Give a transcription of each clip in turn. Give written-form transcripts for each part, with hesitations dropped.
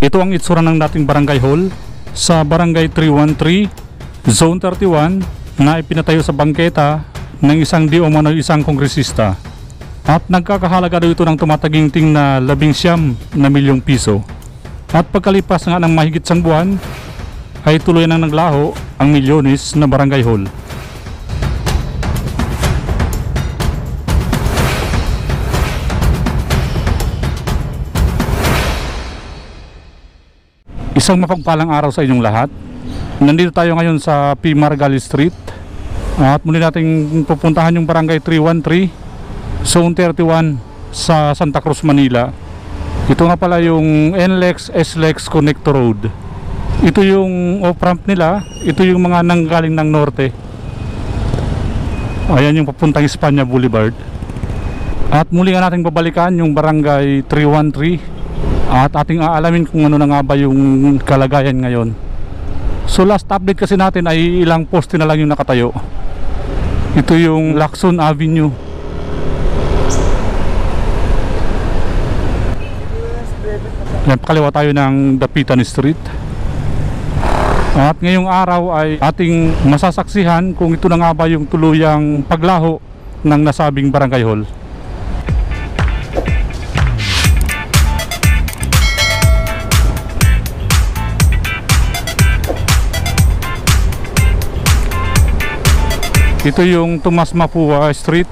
Ito ang itsura ng dating barangay hall sa Barangay 313, Zone 31 na ipinatayo sa bangketa ng isang di umano isang kongresista. At nagkakahalaga daw ito ng tumataginting na 19 milyong piso. At pagkalipas nga ng mahigit isang buwan ay tuloy nang naglaho ang milyones na barangay hall. Isang mapagpalang araw sa inyong lahat. Nandito tayo ngayon sa P. Margali Street at muli nating pupuntahan yung Barangay 313, Zone 31 sa Santa Cruz, Manila. Ito nga pala yung NLEX SLEX Connector Road. Ito yung off-ramp nila. Ito yung mga nanggaling ng norte. Ayan yung papuntang Espanya Boulevard. At muli nga nating babalikan yung Barangay 313 at ating aalamin kung ano na nga ba yung kalagayan ngayon. So last update kasi natin ay ilang poste na lang yung nakatayo. Ito yung Lacson Avenue. Yan, pakaliwa tayo ng Dapitan Street. At ngayong araw ay ating masasaksihan kung ito na nga ba yung tuluyang paglaho ng nasabing barangay hall. Ito yung Tomas Mapua Street.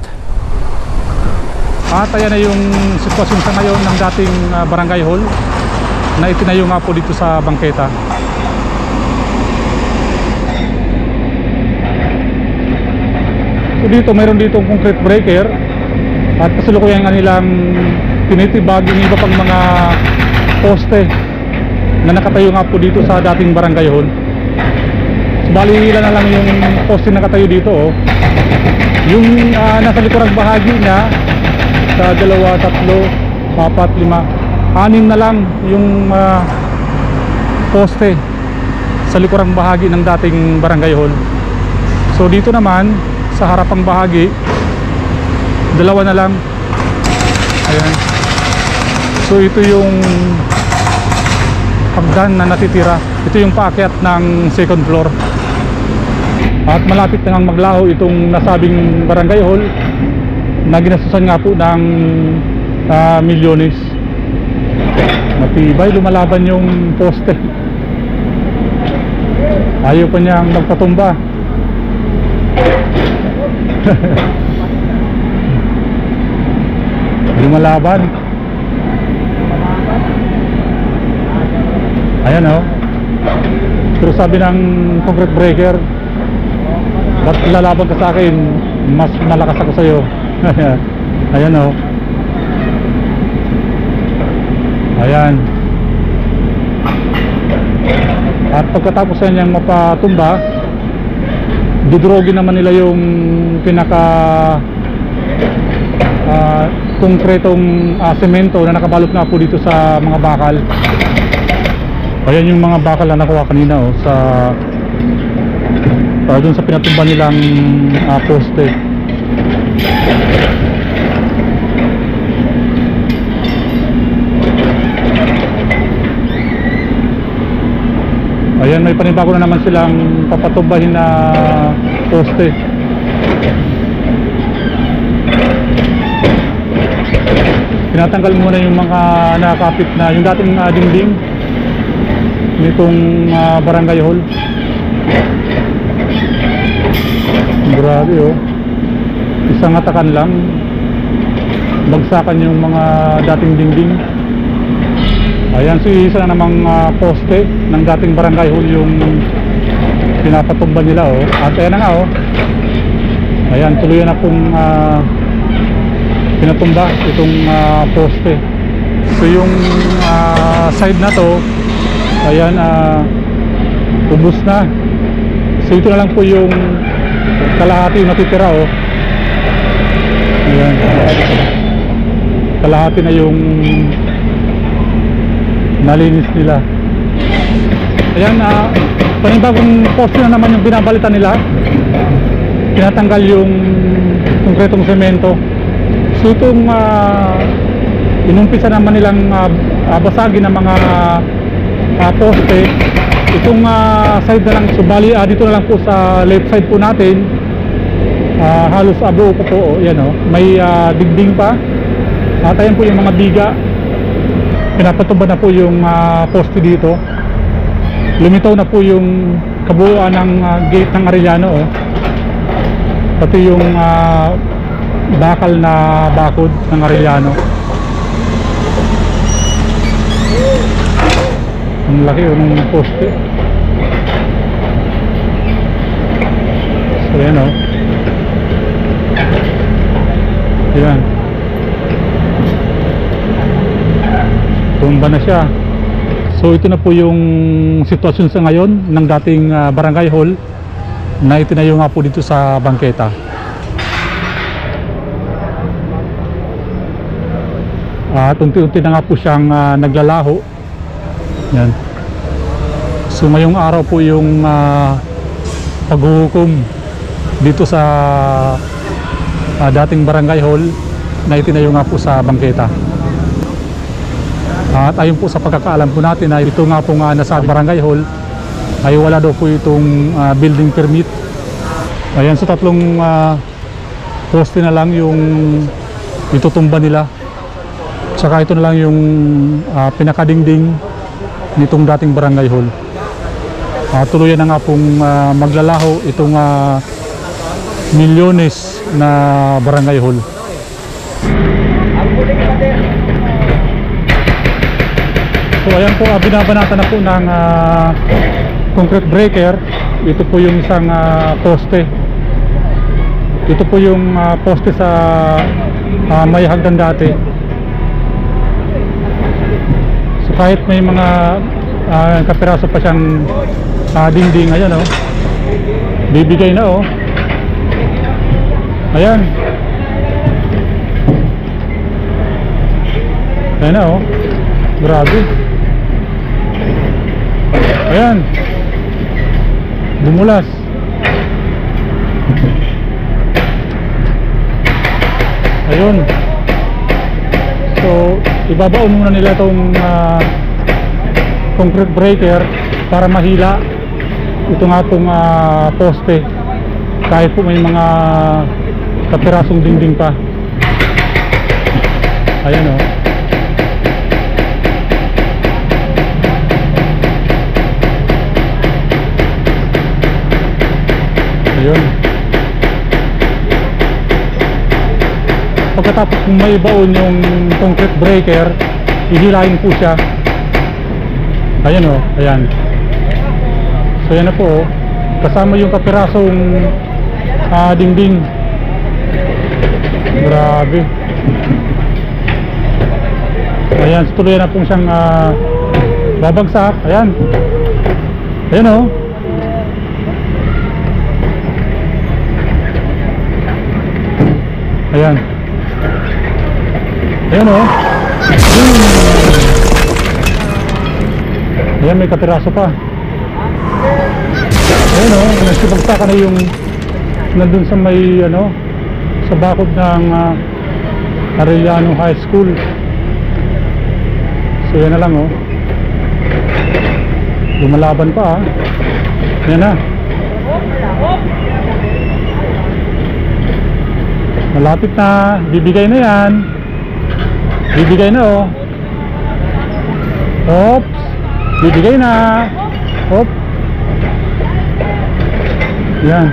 At ayan na yung sitwasyon sa ngayon ng dating barangay hall na itinayo nga po dito sa bangketa. So dito mayroon ditong concrete breaker at kasalukuyan nga nilang tinitibag yung iba pang mga poste na nakatayo nga po dito sa dating barangay hall. Bali ilan na lang yung poste na nakatayo dito oh. Yung nasa likurang bahagi niya sa 2, 3, 4, 5, 6 na lang yung poste sa likurang bahagi ng dating barangay hall. So dito naman sa harapang bahagi 2 na lang. Ayan. So ito yung hagdan na natitira. Ito yung paakyat ng second floor. At malapit na ngang maglaho itong nasabing barangay hall na ginastusan nga po ng milyones. Matibay, lumalaban yung poste. Ayaw pa niyang magpatumba. Lumalaban. Ayan o. Pero sabi ng concrete breaker, ba't lalaban ka sa akin? Mas malakas ako sa'yo. Ayan o. Ayan. At pagkatapos yan niyang mapatumba, dudurogin naman nila yung pinaka konkretong semento na nakabalot nga po dito sa mga bakal. Ayan yung mga bakal na nakuha kanina oh, sa doon sa pinatumba nilang poste. Ayan, may panibago na naman silang papatumbahin na poste. Tinatanggal muna yung mga nakakapit na yung dating dingding nitong barangay hall. Grabe oh. Isang atakan lang bagsakan yung mga dating dingding. Ayan, isa na namang poste ng dating barangay hall yung pinapatumba nila oh. At ayan na nga oh. Ayan, tuloy na pong pinatumba itong poste. So yung side na to, ayan, ubos na. So ito na lang po yung kalahati yung natitira oh. Ayan, kalahati na yung nalinis nila. Ayan, panibagong poste na naman yung binabalitan nila. Tinatanggal yung konkretong semento. So itong inumpisa naman nilang basagin ng mga poste. Itong side na lang, subali dito na lang po sa left side po natin, halos abo po po, yan o, may dingding pa. At ayan po yung mga biga, pinapatuba na po yung poste dito. Lumitaw na po yung kabuuan ng gate ng Arellano, oh. Pati yung bakal na bakod ng Arellano. Ang laki ng poste. So yan, oh. Yan. Tumba na siya. So ito na po yung sitwasyon sa ngayon ng dating barangay hall na itinayo nga po dito sa bangketa. At unti-unti na nga po siyang naglalaho. Yan. So ngayong araw po yung paghuhukom dito sa dating barangay hall na itinayo nga po sa bangketa. At ayon po sa pagkakaalam po natin ay ito nga po nga nasa barangay hall ay wala daw po itong building permit. Ayan, so tatlong poste na lang yung itutumba nila. Tsaka ito na lang yung pinakadingding nitong dating barangay hall. Tuluyan na nga pong maglalaho itong Milyones na barangay hall. So ayan po, binabanata na po ng concrete breaker. Ito po yung isang poste. Ito po yung poste sa may hagdan dati. So kahit may mga kapiraso pa siyang dingding, ayan oh, bibigay na oh. Ayan. Ayan na oh. Grabe. Ayan. Bumulas. Ayun. So ibabaon muna nila itong concrete breaker para mahila ito nga itong poste, kahit po may mga kapirasong dingding pa. Ayan o. Ayun. Pagkatapos kung may baon yung concrete breaker, ihilahin po siya. Ayan o, ayan. So yan na po, kasama yung kapirasong dingding. Grabe. Ayan, tuloy na po siyang babagsak. Ayan. Ayan o. Ayan. Ayan o. Ayan, may kapiraso pa. Ayan o, nagsibagsakan na yung nandun sa may sa bakod ng Arellano High School. So yan na lang oh. Lumalaban pa yan na. Malapit na, bibigay na yan. Bibigay na oh. Oops. Bibigay na. Hop. Yan.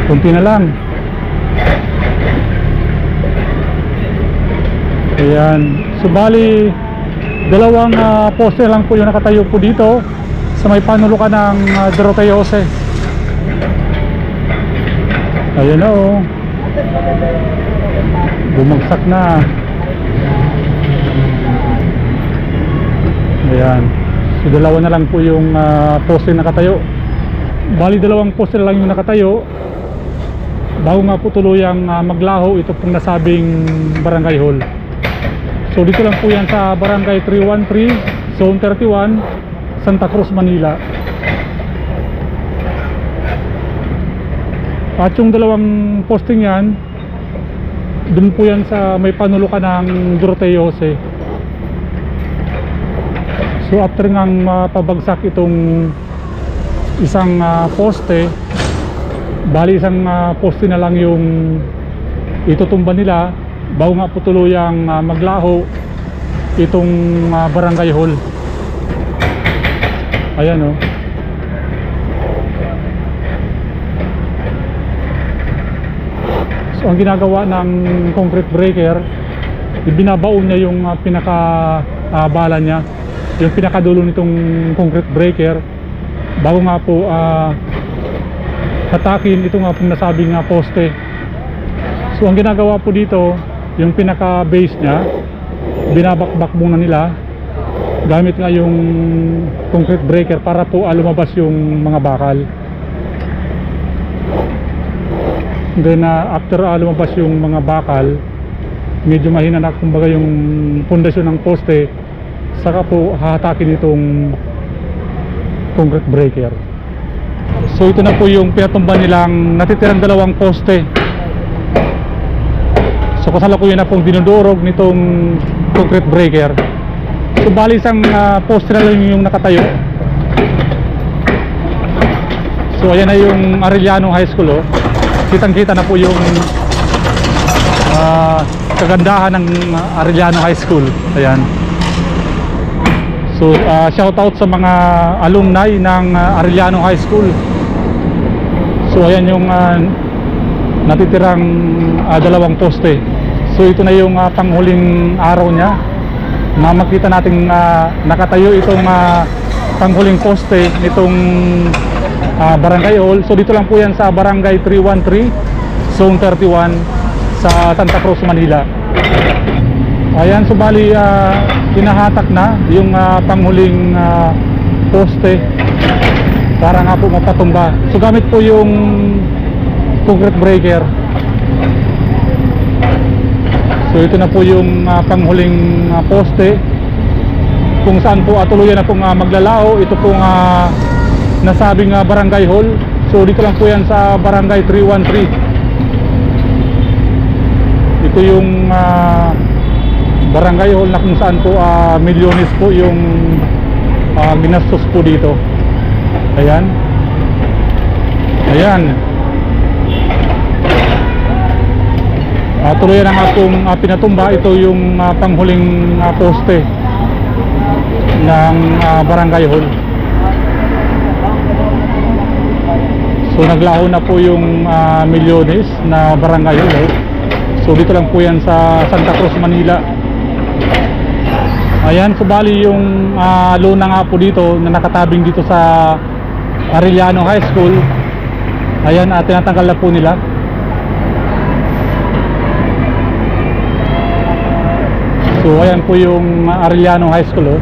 Kunti na lang. Ayan. So bali, dalawang poste lang po yung nakatayo po dito sa may panulukan ng Doroteo Jose. Ayan na oh. Bumagsak na. Ayan. So dalawa na lang po yung poste nakatayo. Bali dalawang poste lang yung nakatayo bago nga po tuluyang maglaho ito pong nasabing barangay hall. So dito lang po yan sa barangay 313 Zone 31 Santa Cruz, Manila. At yung dalawang posting yan, dun po yan sa may panulukan ng Doroteo Jose. So after ngang mapabagsak itong isang poste, bali isang poste na lang yung itutumba nila bago nga po tuluyang maglaho itong barangay hall. Ayan o. So ang ginagawa ng concrete breaker, ibinabaon niya yung pinaka bala niya, yung pinakadulo nitong concrete breaker bago nga po hatakin ito nga pong nasabing poste. So ang ginagawa po dito, yung pinaka base niya binabakbak muna nila gamit nga yung concrete breaker para po lumabas yung mga bakal. Then after lumabas yung mga bakal, medyo mahina na kumbaga yung pundasyon ng poste, saka po hahatakin itong concrete breaker. So ito na po yung pinatumba nilang natitirang dalawang poste. So kasalukuyan na pong dinudurog nitong concrete breaker. So bali isang poste na lang yung nakatayo. So ayan na yung Arellano High School, oh. Kitang kita na po yung kagandahan ng Arellano High School. Ayan. So shout out sa mga alumni ng Arellano High School. So ayan yung natitirang dalawang poste. So ito na yung panghuling araw niya na makita natin nakatayo itong panghuling poste nitong barangay hall. So dito lang po yan sa barangay 313 zone 31 sa Santa Cruz, Manila. Ayan, so bali hinahatak na yung panghuling poste para nga po mapatumba. So gamit po yung concrete breaker. So ito na po yung panghuling poste kung saan po tuluyan na pong maglalao ito pong nasabing barangay hall. So dito lang po yan sa barangay 313. Ito yung barangay hall na kung saan po milyones po yung ginastos po dito. Ayan. Ayan. Tuloy na nga pong pinatumba. Ito yung panghuling poste ng barangay hall. So naglaho na po yung milyones na barangay hall, eh. So dito lang po yan sa Santa Cruz, Manila. Ayan, so bali yung luna nga po dito na nakatabing dito sa Arellano High School. Ayan, tinatanggal na po nila. So ayan po yung Arellano High School, oh.